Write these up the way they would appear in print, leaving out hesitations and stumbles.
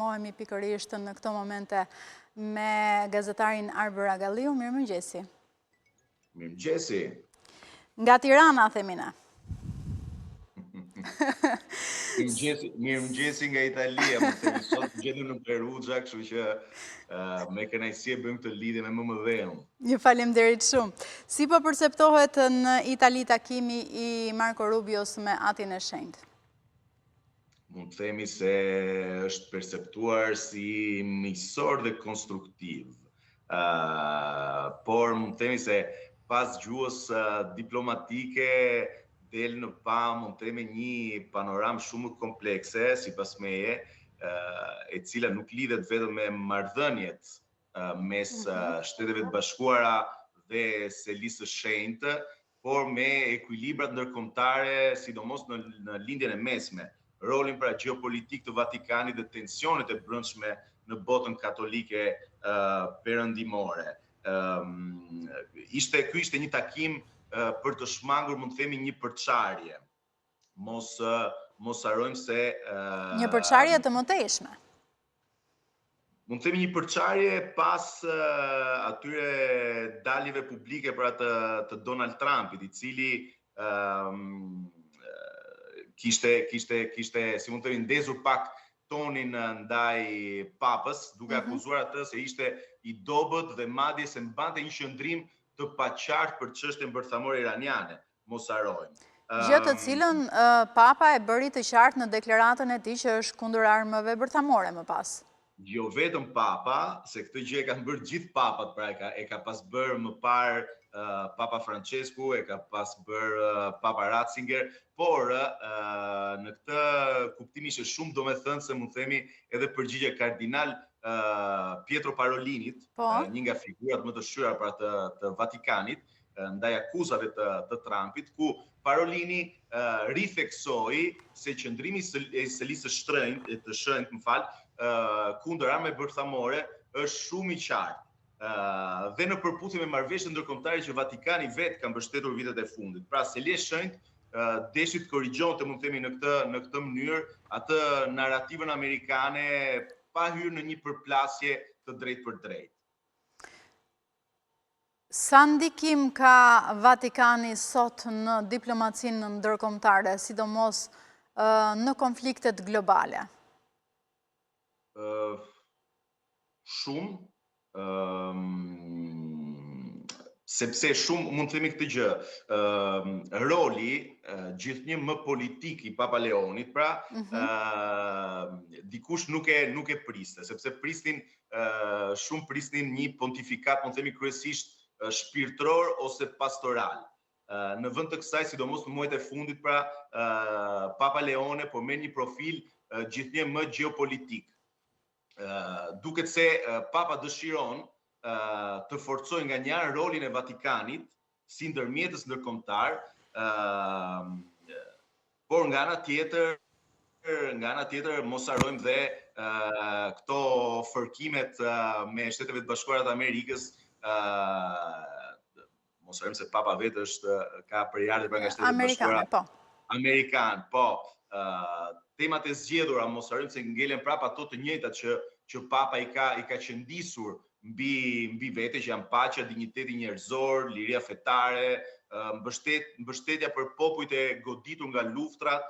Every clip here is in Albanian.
informohemi pikërisht në këto momente me gazetarin Arber Agalliu. Mirëmëngjesi. Mirëmëngjesi. Nga Tirana, themina. Mirëmëngjesi nga Italia, më themi sot gjendu në Perugia, kështu që me kënaqësi e bëjmë këtë lidhje me MMV-n. Ju faleminderit shumë. Si po perceptohet në Itali takimi i Marco Rubios me Atin e Shenjtë? Mund të themi se është perceptuar si miqësor dhe konstruktiv. Por mund të themi se pas gjuhës diplomatike del në pa, mund të themi, një panoram shumë komplekse, sipas meje, e cila nuk lidhet vetëm me marrëdhëniet mes Shteteve të Bashkuara dhe Selisë së Shenjtë, por me ekuilibrat ndërkombëtare, sidomos në lindjen e mesme, rolin pra gjeopolitik të Vatikanit dhe tensionet e brendshme në botën katolike perëndimore. Ky ishte një takim për të shmangur, mund të themi, një përçarje. Mos harrojmë se një përçarje të mëtejshme. Mund të themi një përçarje pas atyre daljeve publike pra të Donald Trumpit, i cili kishte, si mund të themi, ndezur pak tonin ndaj papës, duke akuzuar atë se ishte i dobët dhe madje se mbante një qëndrim të paqartë për çështjen bërthamore iraniane. Mos harrojmë. Gjë të cilën papa e bëri të qartë në deklaratën e tij që është kundër armëve bërthamore më pas. Jo vetëm papa, se këtë gjë e kanë bërë gjithë papat, pra e ka pas bërë më parë Papa Francesku, e ka pas bërë Papa Ratzinger, por në këtë kuptim ishte shumë domethënëse, mund të themi, edhe përgjigje kardinal Pietro Parolinit, një nga figurat më të shtyra pra të Vatikanit, ndaj akuzave të Trumpit, ku Parolini ritheksoi se qëndrimi i Selisë së Shenjtë, kundër armëve bërthamore është shumë i qartë. Dhe në përputhje me marrëveshjet ndërkombëtare që Vatikani vetë ka mbështetur vitet e fundit. Pra Selia e Shenjtë deshi të korrigjonte, mund të themi, në këtë mënyrë atë narrativën amerikane pa hyrë në një përplasje të drejtë për drejtë. Sa ndikim ka Vatikani sot në diplomacinë ndërkombëtare, sidomos në konfliktet globale? Shumë, sepse shumë, mund të themi këtë gjë, roli gjithnjë më politik i Papa Leonit, pra dikush nuk e priste, sepse shumë prisnin një pontifikat, mund të themi, kryesisht shpirtëror ose pastoral. Në vend të kësaj, sidomos në muajt e fundit, pra Papa Leone po merr një profil gjithnjë më gjeopolitik. Duket se Papa dëshiron të forcojë nga një anë rolin e Vatikanit si ndërmjetës ndërkombëtar, por nga ana tjetër mos harrojmë dhe këto fërkimet me Shtetet e Bashkuara të Amerikës. Mos harrojmë se Papa vetë ka përjardhje nga Shtetet e Bashkuara Amerikan, po. Temat e zgjedhura, mos harrojmë se ngelen prapë ato të njëjtat që Papa i ka qëndisur mbi vete, që janë paqja, dinjiteti njerëzor, liria fetare, mbështetja për popujt e goditur nga luftrat.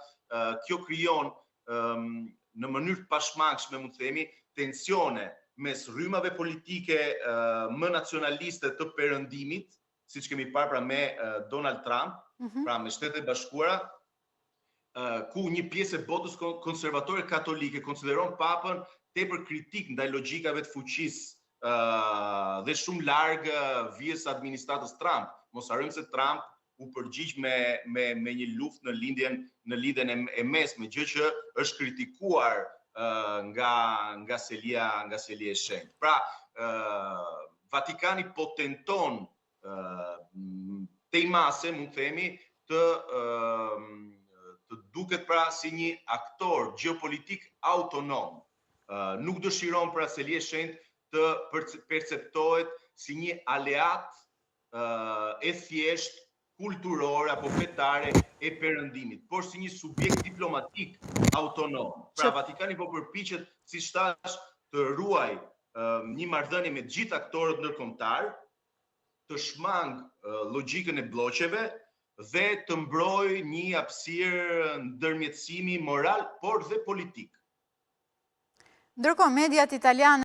Kjo krijon në mënyrë të pashmangshme, mund të themi, tensione mes rrymave politike më nacionaliste të perëndimit, siç kemi parë pra me Donald Trump, pra me Shtetet e Bashkuara, ku një pjesë e botës konservatore katolike konsideron papën tepër kritik ndaj logjikave të fuqisë dhe shumë larg vijës administratës Trump. Mos harrojmë se Trump u përgjigj me një luftë në lidhjen e mesme, gjë që është kritikuar nga Selia e Shenjtë. Pra, Vatikani po tenton tejmase, mund të themi, të duket pra si një aktor gjeopolitik autonom. Nuk dëshiron pra Selia e Shenjtë të perceptohet si një aleat e thjesht kulturore apo fetare e perëndimit, por si një subjekt diplomatik autonom. Pra Vatikani po përpiqet, siç thash, të ruaj një marrëdhënie me të gjithë aktorët ndërkombëtar, të shmang logjikën e bloqeve dhe të mbrojë një hapësirë ndërmjetësimi moral, por dhe politik. Ndërkohë, mediat italiane